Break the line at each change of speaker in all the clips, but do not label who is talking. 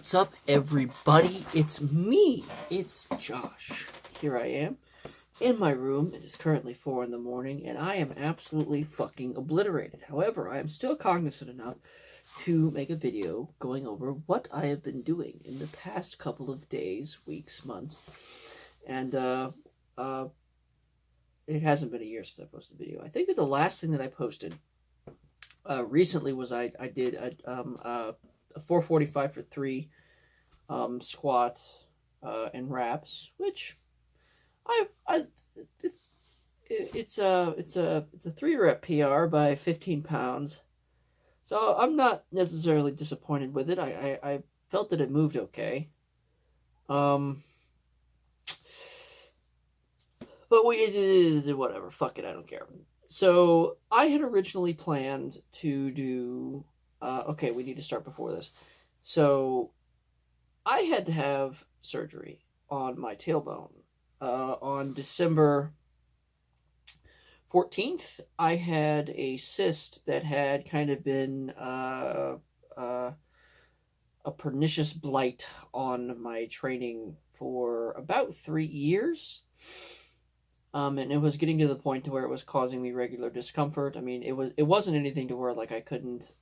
What's up, everybody? It's me. It's Josh. Here I am in my room. It is currently 4 in the morning, and I am absolutely fucking obliterated. However, I am still cognizant enough to make a video going over what I have been doing in the past couple of days, weeks, months. And, it hasn't been a year since I posted a video. I think that the last thing that I posted recently was I did a 445 for 3 squat and wraps, which it's a 3 rep PR by 15 pounds. So I'm not necessarily disappointed with it. I felt that it moved okay. But whatever, fuck it, I don't care. So I had originally planned to do. Okay, we need to start before this. So I had to have surgery on my tailbone on December 14th. I had a cyst that had kind of been a pernicious blight on my training for about 3 years. And it was getting to the point to where it was causing me regular discomfort. I mean, it wasn't anything to where like I couldn't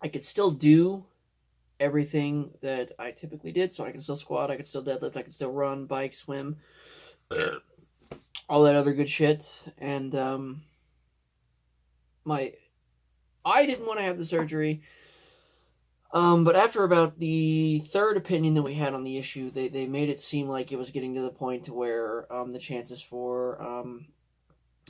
I could still do everything that I typically did. So I can still squat, I could still deadlift, I could still run, bike, swim, all that other good shit. And I didn't want to have the surgery. But after about the third opinion that we had on the issue, they made it seem like it was getting to the point to where the chances for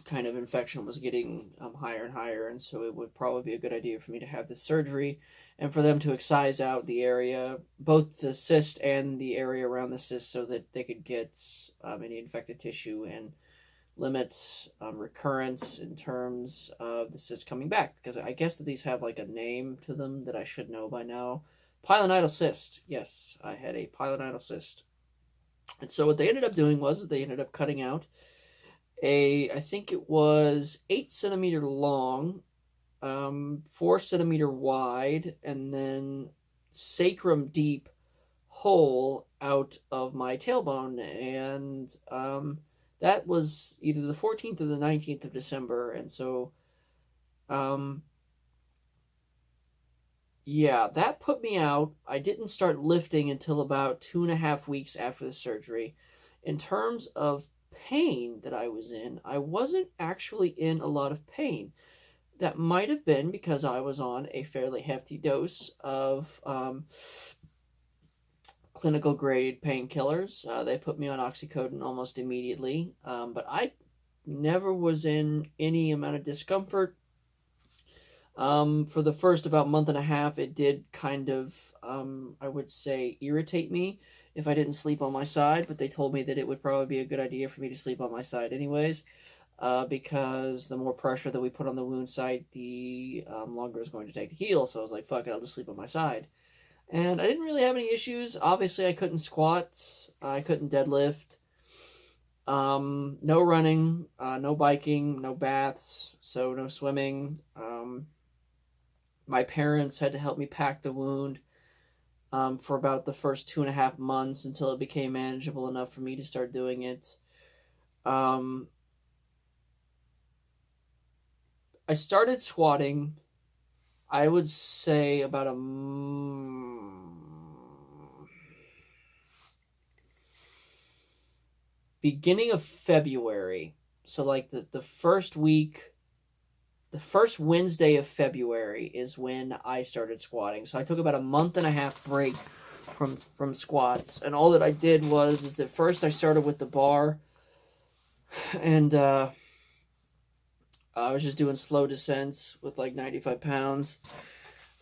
kind of infection was getting higher and higher, and so it would probably be a good idea for me to have this surgery and for them to excise out the area, both the cyst and the area around the cyst, so that they could get any infected tissue and limit recurrence in terms of the cyst coming back, because I guess that these have like a name to them that I should know by now. Pilonidal cyst. Yes, I had a pilonidal cyst. And so what they ended up doing was they ended up cutting out I think it was 8 centimeter long, 4 centimeter wide, and then sacrum deep hole out of my tailbone. And that was either the 14th or the 19th of December. And so, yeah, that put me out. I didn't start lifting until about 2.5 weeks after the surgery. In terms of pain that I was in, I wasn't actually in a lot of pain. That might have been because I was on a fairly hefty dose of clinical grade painkillers. They put me on oxycodone almost immediately, but I never was in any amount of discomfort. For the first about month and a half, it did kind of, I would say, irritate me if I didn't sleep on my side, but they told me that it would probably be a good idea for me to sleep on my side anyways, because the more pressure that we put on the wound site, the longer it's going to take to heal. So I was like, fuck it, I'll just sleep on my side. And I didn't really have any issues. Obviously, I couldn't squat. I couldn't deadlift. No running, no biking, no baths, so no swimming. My parents had to help me pack the wound for about the first 2.5 months until it became manageable enough for me to start doing it. I started squatting, I would say, about beginning of February. So like the first week, the first Wednesday of February is when I started squatting. So I took about a 1.5 month break from squats, and all that I did is that first I started with the bar, and I was just doing slow descents with like 95 pounds,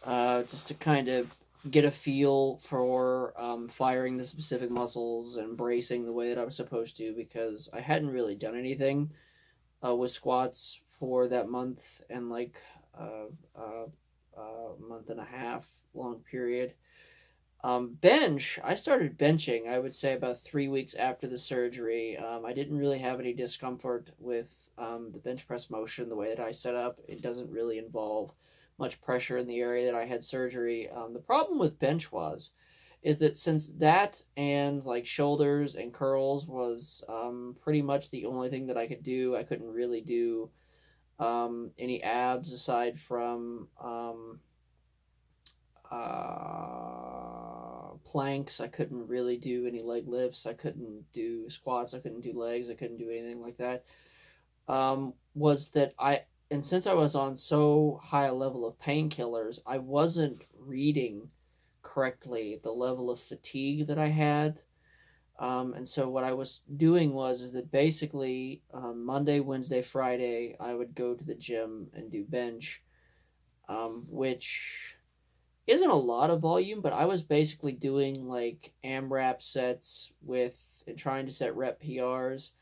just to kind of get a feel for firing the specific muscles and bracing the way that I was supposed to, because I hadn't really done anything with squats for that month and like 1.5 month long period. Bench, I started benching, I would say, about 3 weeks after the surgery. I didn't really have any discomfort with the bench press motion the way that I set up. It doesn't really involve much pressure in the area that I had surgery. The problem with bench is that since that and like shoulders and curls was pretty much the only thing that I could do, I couldn't really do any abs aside from planks. I couldn't really do any leg lifts. I couldn't do squats. I couldn't do legs. I couldn't do anything like that. Was that and since I was on so high a level of painkillers, I wasn't reading correctly the level of fatigue that I had. And so what I was doing is that basically Monday, Wednesday, Friday, I would go to the gym and do bench, which isn't a lot of volume, but I was basically doing like AMRAP sets and trying to set rep PRs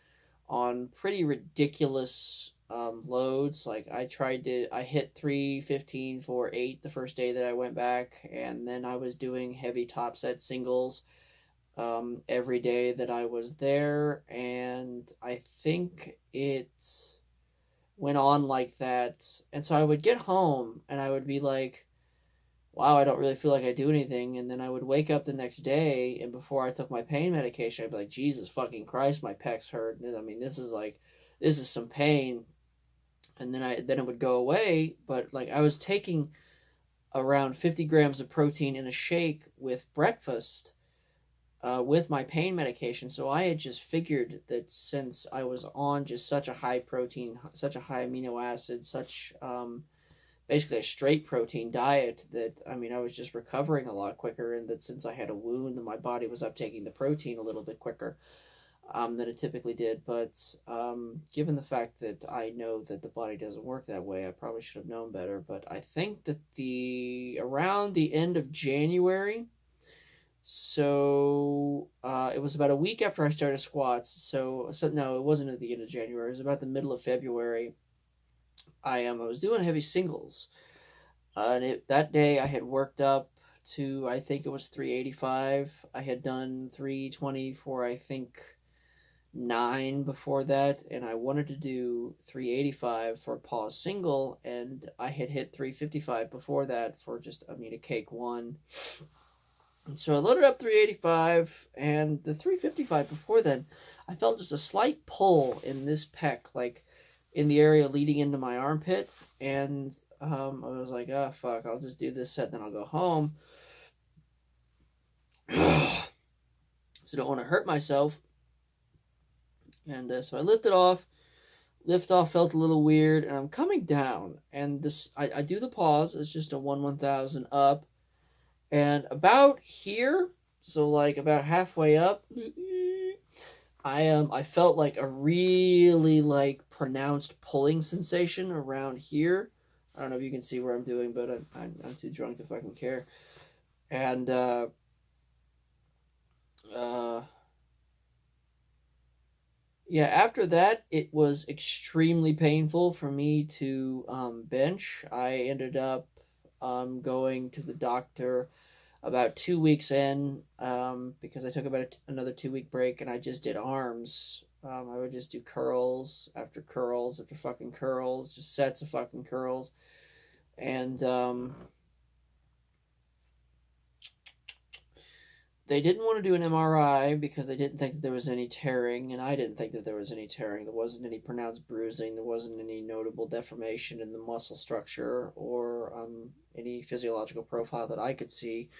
on pretty ridiculous loads. Like I hit 315 for 8 the first day that I went back, and then I was doing heavy top set singles every day that I was there, and I think it went on like that. And so I would get home and I would be like, wow, I don't really feel like I do anything. And then I would wake up the next day, and before I took my pain medication, I'd be like, Jesus fucking Christ, my pecs hurt. I mean, this is some pain. And then it would go away. But like I was taking around 50 grams of protein in a shake with breakfast with my pain medication. So I had just figured that since I was on just such a high protein, such a high amino acid, such basically a straight protein diet, that I mean I was just recovering a lot quicker, and that since I had a wound, my body was uptaking the protein a little bit quicker than it typically did. But given the fact that I know that the body doesn't work that way, I probably should have known better. But I think that around the end of January, so it was about a week after I started squats. So no, it wasn't at the end of January. It was about the middle of February. I was doing heavy singles, and that day I had worked up to, I think it was 385. I had done 320 for, I think, 9 before that, and I wanted to do 385 for a pause single, and I had hit 355 before that for just a cake 1. And so I loaded up 385, and the 355 before then, I felt just a slight pull in this pec, like in the area leading into my armpit, and I was like, oh fuck, I'll just do this set, then I'll go home. So I don't want to hurt myself. And so I lifted off. Lift off felt a little weird, and I'm coming down, and I do the pause. It's just a 1/1000 up, and about here, so like about halfway up, I felt like a really like pronounced pulling sensation around here. I don't know if you can see where I'm doing, but I'm too drunk to fucking care. And yeah, after that, it was extremely painful for me to bench. I ended up going to the doctor about 2 weeks in, because I took about another 2 week break, and I just did arms. I would just do curls after fucking curls, just sets of fucking curls. And they didn't want to do an MRI because they didn't think that there was any tearing, and I didn't think that there was any tearing. There wasn't any pronounced bruising. There wasn't any notable deformation in the muscle structure or any physiological profile that I could see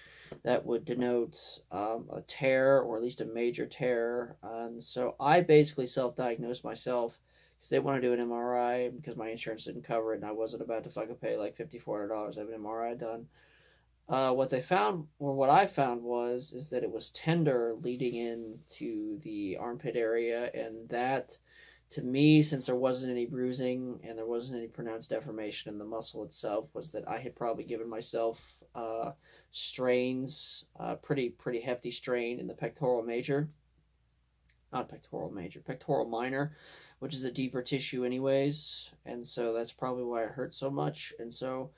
that would denote a tear, or at least a major tear. And so I basically self-diagnosed myself because they want to do an MRI because my insurance didn't cover it, and I wasn't about to fucking pay like $5,400 to have an MRI done. What I found is that it was tender leading into the armpit area, and that, to me, since there wasn't any bruising and there wasn't any pronounced deformation in the muscle itself, was that I had probably given myself strains, pretty hefty strain in the pectoral minor, which is a deeper tissue anyways, and so that's probably why it hurt so much. And so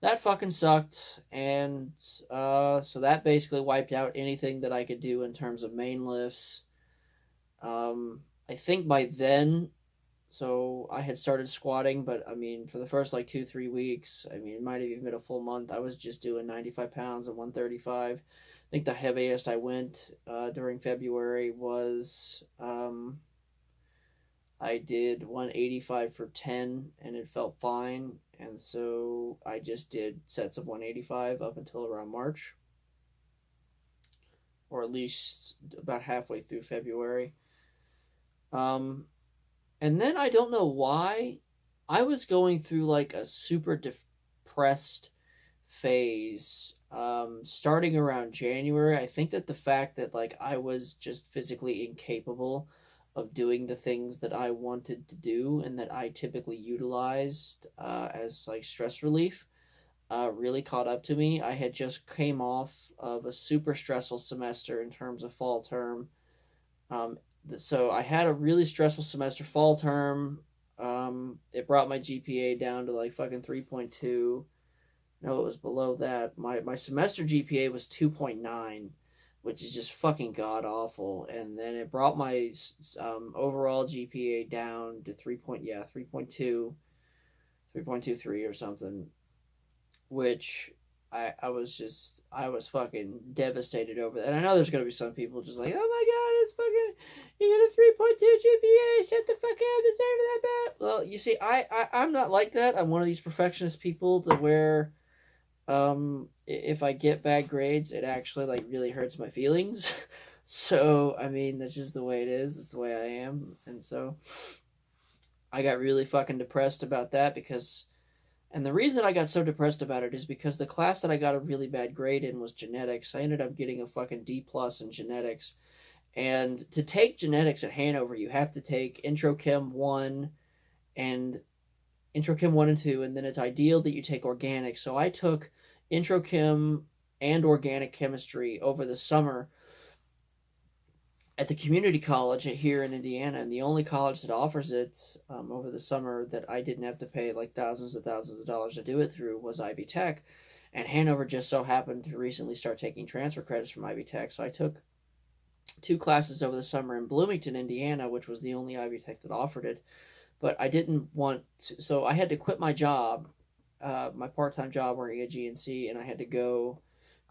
that fucking sucked, and so that basically wiped out anything that I could do in terms of main lifts. I think by then, so I had started squatting, but I mean, for the first like 2-3 weeks, I mean, it might have even been a full month, I was just doing 95 pounds and 135. I think the heaviest I went during February was I did 185 for 10, and it felt fine. And so I just did sets of 185 up until around March, or at least about halfway through February. Um, and then I don't know why I was going through like a super depressed phase starting around January. I think that the fact that like I was just physically incapable of doing the things that I wanted to do and that I typically utilized as like stress relief really caught up to me. I had just came off of a super stressful semester in terms of fall term. Um, so I had a really stressful semester fall term. It brought my GPA down to like fucking 3.2. No, it was below that. My semester GPA was 2.9, which is just fucking god awful. And then it brought my overall GPA down to 3.2, 3.23 or something, which I was fucking devastated over that. And I know there's gonna be some people just like, oh my god, it's fucking, you got a 3.2 GPA, shut the fuck up, it's not even that bad. Well, you see, I'm not like that. I'm one of these perfectionist people to where if I get bad grades, it actually like really hurts my feelings. So I mean, that's just the way it is. It's the way I am. And so I got really fucking depressed about that because, and the reason I got so depressed about it is because the class that I got a really bad grade in was genetics. I ended up getting a fucking D plus in genetics. And to take genetics at Hanover, you have to take Intro Chem 1 and Intro Chem 1 and 2, and then it's ideal that you take organic. So I took Intro Chem and organic chemistry over the summer at the community college here in Indiana, and the only college that offers it over the summer that I didn't have to pay like thousands of dollars to do it through was Ivy Tech. And Hanover just so happened to recently start taking transfer credits from Ivy Tech. So I took 2 classes over the summer in Bloomington, Indiana, which was the only Ivy Tech that offered it. But I didn't want to, so I had to quit my job, my part-time job working at GNC, and I had to go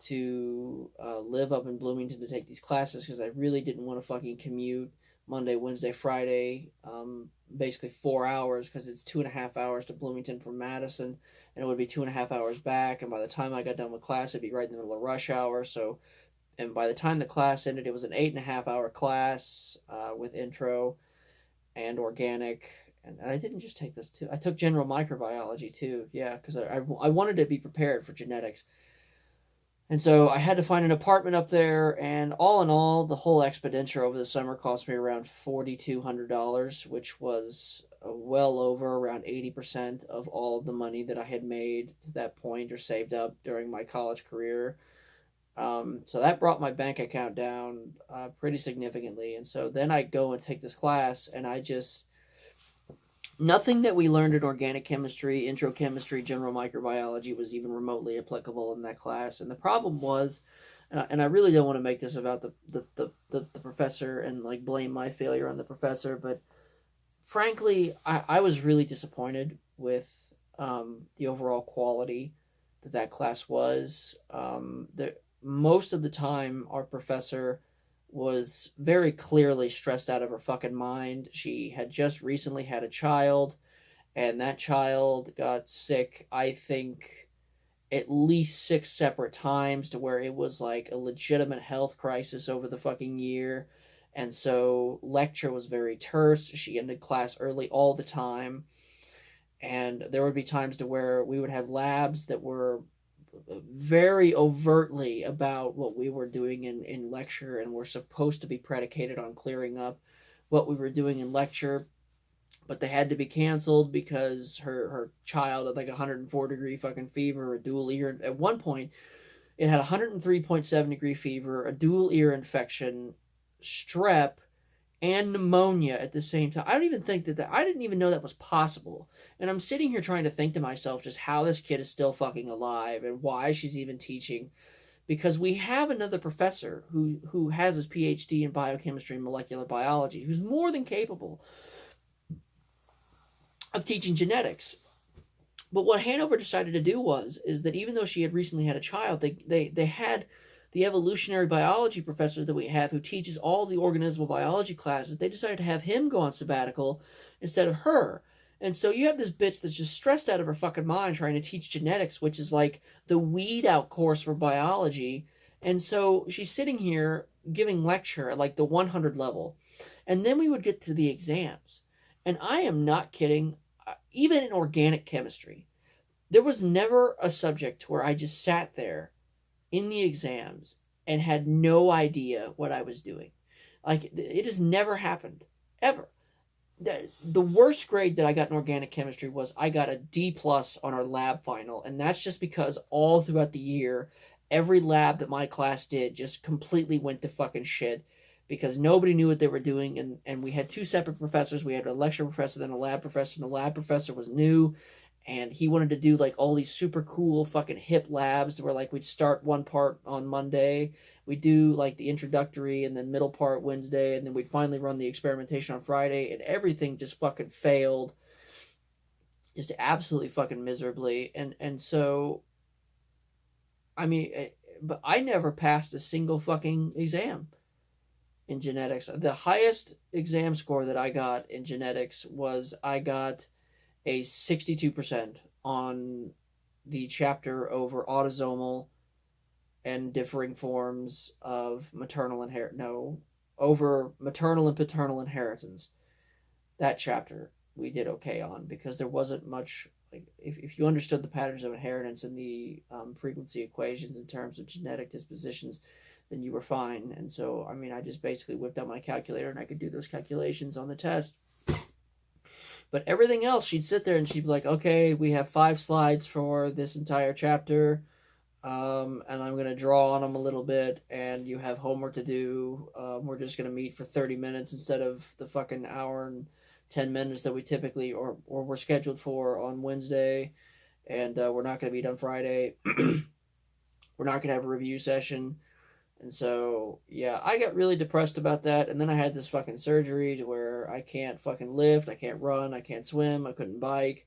to live up in Bloomington to take these classes because I really didn't want to fucking commute Monday, Wednesday, Friday, basically 4 hours, because it's 2.5 hours to Bloomington from Madison, and it would be 2.5 hours back. And by the time I got done with class, it'd be right in the middle of rush hour. So, and by the time the class ended, it was an 8.5 hour class with intro and organic. And I didn't just take those two. I took general microbiology too. Yeah, because I wanted to be prepared for genetics. And so I had to find an apartment up there, and all in all, the whole expenditure over the summer cost me around $4,200, which was well over around 80% of all of the money that I had made to that point or saved up during my college career. So that brought my bank account down pretty significantly. And so then I go and take this class, and I just, nothing that we learned in organic chemistry, intro chemistry, general microbiology was even remotely applicable in that class. And the problem was, and I really don't want to make this about the professor and like blame my failure on the professor, but frankly, I was really disappointed with the overall quality that class was. Most of the time, our professor was very clearly stressed out of her fucking mind. She had just recently had a child, and that child got sick, I think, at least 6 separate times, to where it was like a legitimate health crisis over the fucking year. And so lecture was very terse. She ended class early all the time. And there would be times to where we would have labs that were very overtly about what we were doing in lecture, and were supposed to be predicated on clearing up what we were doing in lecture, but they had to be canceled because her child had like 104-degree fucking fever, a dual ear. At one point, it had 103.7-degree fever, a dual ear infection, strep, and pneumonia at the same time. I don't even think that I didn't even know that was possible. And I'm sitting here trying to think to myself just how this kid is still fucking alive and why she's even teaching. Because we have another professor who has his PhD in biochemistry and molecular biology, who's more than capable of teaching genetics. But what Hanover decided to do is that even though she had recently had a child, they had the evolutionary biology professor that we have who teaches all the organismal biology classes. They decided to have him go on sabbatical instead of her. And so you have this bitch that's just stressed out of her fucking mind trying to teach genetics, which is like the weed out course for biology. And so she's sitting here giving lecture at like the 100 level. And then we would get to the exams. And I am not kidding. Even in organic chemistry, there was never a subject where I just sat there in the exams and had no idea what I was doing. Like, it has never happened, ever. The worst grade that I got in organic chemistry was I got a D plus on our lab final, and that's just because all throughout the year, every lab that my class did just completely went to fucking shit because nobody knew what they were doing, and we had two separate professors. We had a lecture professor, then a lab professor, and the lab professor was new, and he wanted to do like all these super cool fucking hip labs where like we'd start one part on Monday, we'd do like the introductory and then middle part Wednesday, and then we'd finally run the experimentation on Friday, and everything just fucking failed just absolutely fucking miserably. And so I mean, but I never passed a single fucking exam in genetics. The highest exam score that I got in genetics was I got a 62% on the chapter over autosomal and differing forms of over maternal and paternal inheritance. That chapter we did okay on because there wasn't much, like, if you understood the patterns of inheritance and the frequency equations in terms of genetic dispositions, then you were fine. And so, I mean, I just basically whipped out my calculator and I could do those calculations on the test. But everything else, she'd sit there and she'd be like, okay, we have 5 slides for this entire chapter, and I'm going to draw on them a little bit, and you have homework to do. We're just going to meet for 30 minutes instead of the fucking hour and 10 minutes that we typically, or we're scheduled for on Wednesday, and we're not going to meet on Friday. We're not going to have a review session. And so, yeah, I got really depressed about that. And then I had this fucking surgery to where I can't fucking lift, I can't run, I can't swim, I couldn't bike.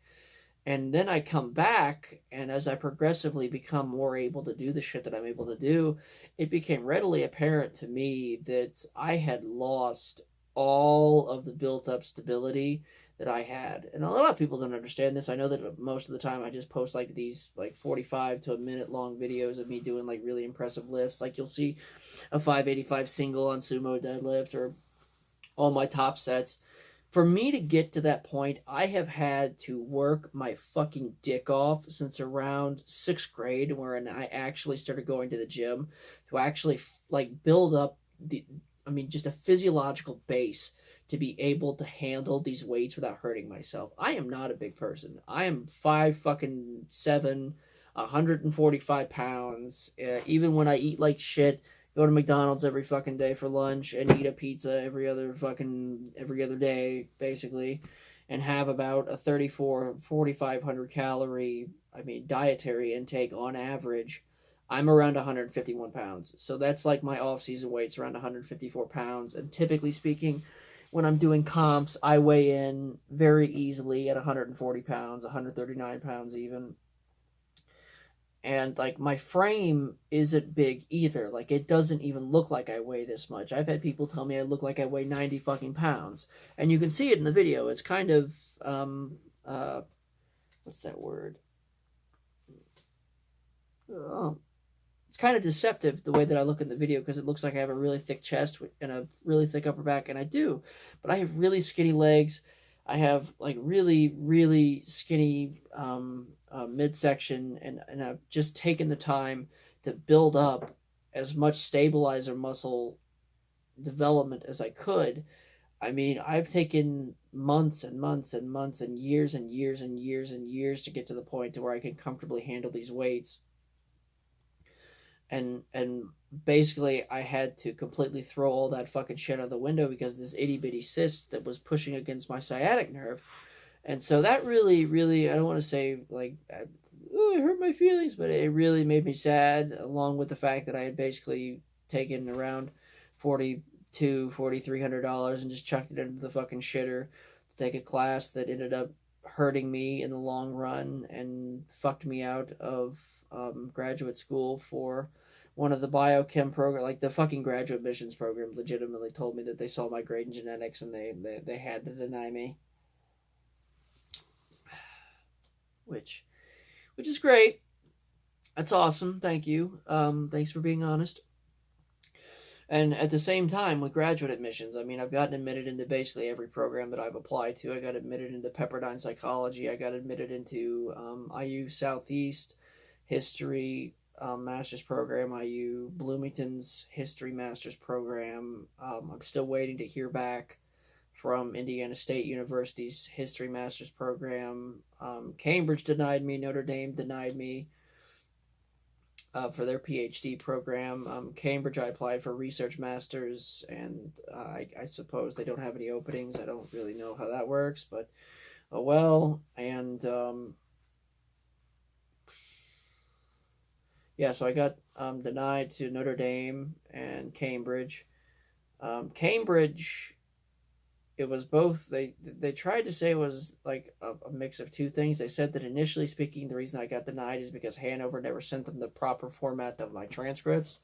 And then I come back, and as I progressively become more able to do the shit that I'm able to do, it became readily apparent to me that I had lost all of the built-up stability that I had. And a lot of people don't understand this. I know that most of the time I just post like these like 45 to a minute long videos of me doing like really impressive lifts. Like you'll see a 585 single on sumo deadlift or all my top sets. For me to get to that point, I have had to work my fucking dick off since around 6th grade, wherein I actually started going to the gym to actually like build up just a physiological base to be able to handle these weights without hurting myself. I am not a big person. I am 5'7", 145 pounds. Even when I eat like shit, go to McDonald's every fucking day for lunch and eat a pizza every other day, basically, and have about a 4,500 calorie, dietary intake on average. I'm around 151 pounds. So that's like my off-season weight's around 154 pounds. And typically speaking, when I'm doing comps, I weigh in very easily at 140 pounds, 139 pounds even. And, like, my frame isn't big either. Like, it doesn't even look like I weigh this much. I've had people tell me I look like I weigh 90 fucking pounds. And you can see it in the video. It's kind of, what's that word? It's kind of deceptive the way that I look in the video because it looks like I have a really thick chest and a really thick upper back, and I do. But I have really skinny legs. I have like really, really skinny midsection, and I've just taken the time to build up as much stabilizer muscle development as I could. I mean, I've taken months and months and months and years and years and years and years to get to the point to where I can comfortably handle these weights. And basically I had to completely throw all that fucking shit out the window because this itty bitty cyst that was pushing against my sciatic nerve. And so that really, really, I don't want to say like, it hurt my feelings, but it really made me sad, along with the fact that I had basically taken around $4,300 and just chucked it into the fucking shitter to take a class that ended up hurting me in the long run and fucked me out of graduate school for one of the biochem program, like the fucking graduate missions program legitimately told me that they saw my grade in genetics and they had to deny me, which is great. That's awesome. Thank you. Thanks for being honest. And at the same time, with graduate admissions, I mean, I've gotten admitted into basically every program that I've applied to. I got admitted into Pepperdine Psychology. I got admitted into IU Southeast History Master's Program, IU Bloomington's History Master's Program. I'm still waiting to hear back from Indiana State University's History Master's Program. Cambridge denied me. Notre Dame denied me for their PhD program. Cambridge, I applied for Research Masters, and I suppose they don't have any openings. I don't really know how that works, but oh well. And yeah, so I got denied to Notre Dame and Cambridge. Cambridge, it was both. They tried to say it was like a mix of two things. They said that initially speaking, the reason I got denied is because Hanover never sent them the proper format of my transcripts,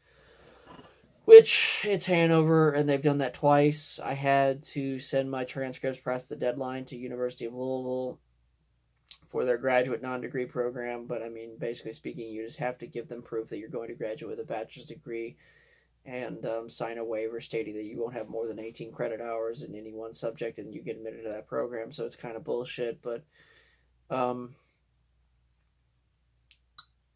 which it's Hanover, and they've done that twice. I had to send my transcripts past the deadline to University of Louisville for their graduate non-degree program, but I mean, basically speaking, you just have to give them proof that you're going to graduate with a bachelor's degree and sign a waiver stating that you won't have more than 18 credit hours in any one subject and you get admitted to that program. So it's kind of bullshit, but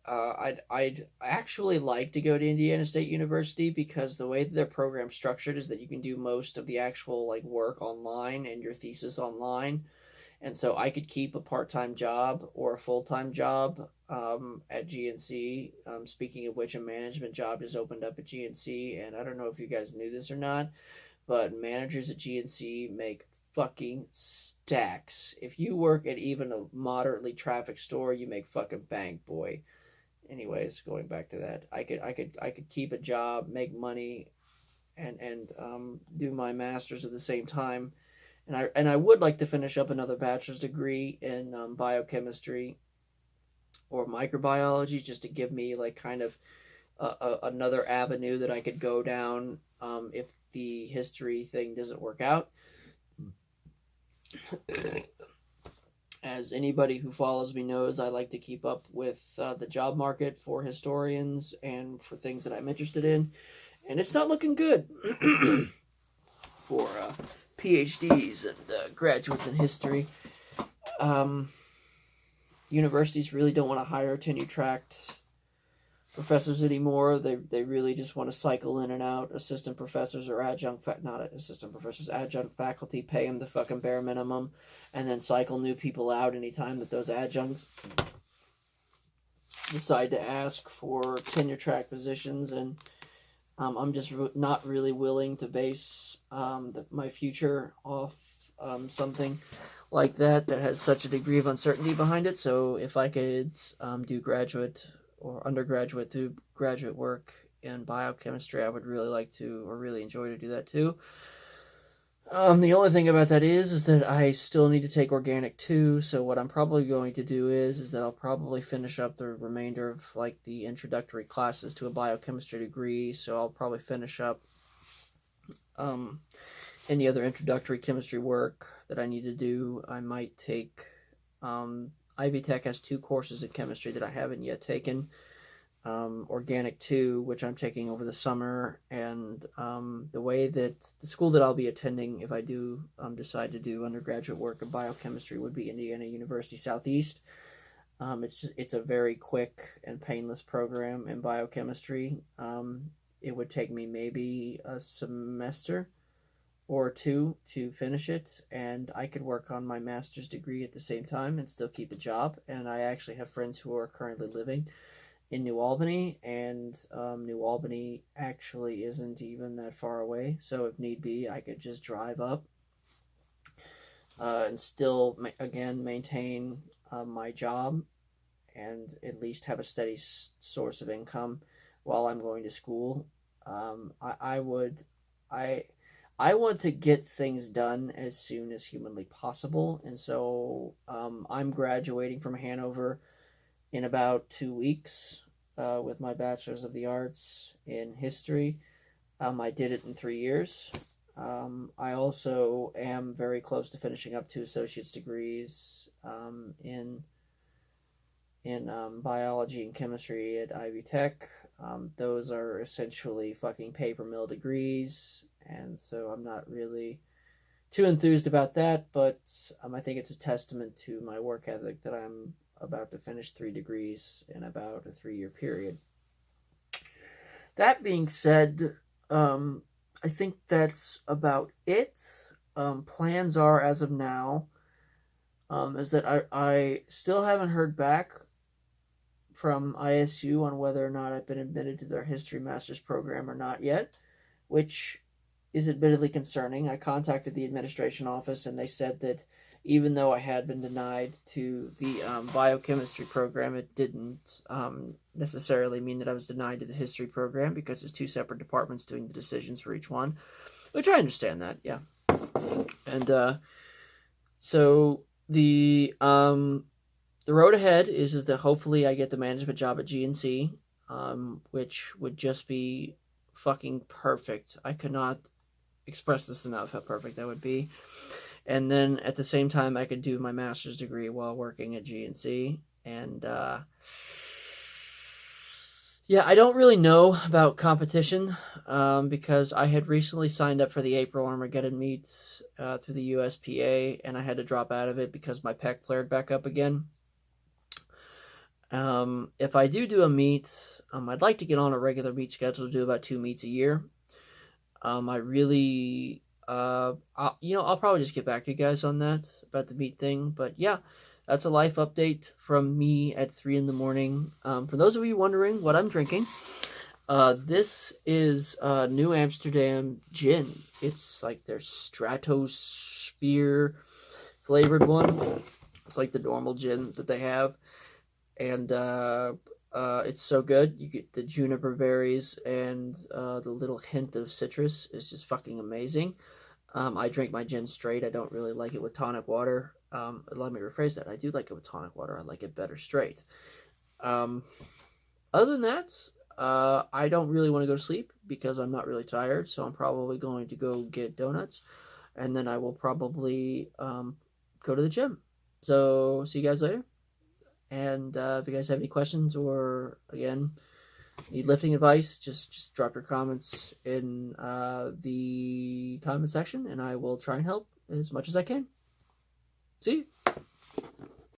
I'd actually like to go to Indiana State University because the way that their program's structured is that you can do most of the actual like work online and your thesis online. And so I could keep a part-time job or a full-time job at GNC. Speaking of which, a management job just opened up at GNC, and I don't know if you guys knew this or not, but managers at GNC make fucking stacks. If you work at even a moderately traffic store, you make fucking bank, boy. Anyways, going back to that, I could keep a job, make money, and do my master's at the same time. And I would like to finish up another bachelor's degree in biochemistry or microbiology, just to give me like kind of another avenue that I could go down if the history thing doesn't work out. As anybody who follows me knows, I like to keep up with the job market for historians and for things that I'm interested in, and it's not looking good for PhDs and graduates in history. Universities really don't want to hire tenure-tracked professors anymore. They really just want to cycle in and out assistant professors or adjunct faculty, pay them the fucking bare minimum, and then cycle new people out anytime that those adjuncts decide to ask for tenure-track positions. And I'm just not really willing to base my future off something like that has such a degree of uncertainty behind it. So if I could do graduate or undergraduate through graduate work in biochemistry, I would really like to, or really enjoy to do that too. The only thing about that is that I still need to take organic too. So what I'm probably going to do is that I'll probably finish up the remainder of like the introductory classes to a biochemistry degree. So I'll probably finish up any other introductory chemistry work that I need to do. I might take Ivy Tech has 2 courses in chemistry that I haven't yet taken. Organic 2, which I'm taking over the summer, and the way that the school that I'll be attending if I do decide to do undergraduate work in biochemistry would be Indiana University Southeast. It's a very quick and painless program in biochemistry. It would take me maybe a semester or 2 to finish it, and I could work on my master's degree at the same time and still keep a job. And I actually have friends who are currently living in New Albany, and New Albany actually isn't even that far away. So if need be, I could just drive up and still, again, maintain my job and at least have a steady source of income while I'm going to school. I would, I, I want to get things done as soon as humanly possible, and so I'm graduating from Hanover in about 2 weeks with my Bachelor's of the Arts in History. I did it in 3 years. I also am very close to finishing up 2 associate's degrees in biology and chemistry at Ivy Tech. Those are essentially fucking paper mill degrees, and so I'm not really too enthused about that, but I think it's a testament to my work ethic that I'm about to finish 3 degrees in about a 3-year period. That being said, I think that's about it. Plans are, as of now, is that I still haven't heard back from ISU on whether or not I've been admitted to their history master's program or not yet, which is admittedly concerning. I contacted the administration office, and they said that even though I had been denied to the biochemistry program, it didn't necessarily mean that I was denied to the history program, because there's 2 separate departments doing the decisions for each one, which I understand that, yeah. And so the road ahead is that hopefully I get the management job at GNC, which would just be fucking perfect. I could not express this enough, how perfect that would be. And then at the same time, I could do my master's degree while working at GNC. And yeah, I don't really know about competition because I had recently signed up for the April Armageddon meet through the USPA, and I had to drop out of it because my pec flared back up again. If I do a meet, I'd like to get on a regular meet schedule to do about 2 meets a year. I really, I'll probably just get back to you guys on that, about the meet thing. But yeah, that's a life update from me at 3 in the morning. For those of you wondering what I'm drinking, this is New Amsterdam gin. It's like their Stratosphere flavored one. It's like the normal gin that they have. And it's so good. You get the juniper berries and the little hint of citrus is just fucking amazing. I drink my gin straight. I don't really like it with tonic water. Let me rephrase that. I do like it with tonic water. I like it better straight. Other than that, I don't really want to go to sleep because I'm not really tired. So I'm probably going to go get donuts, and then I will probably go to the gym. So see you guys later. And if you guys have any questions or, again, need lifting advice, just drop your comments in the comment section, and I will try and help as much as I can. See you.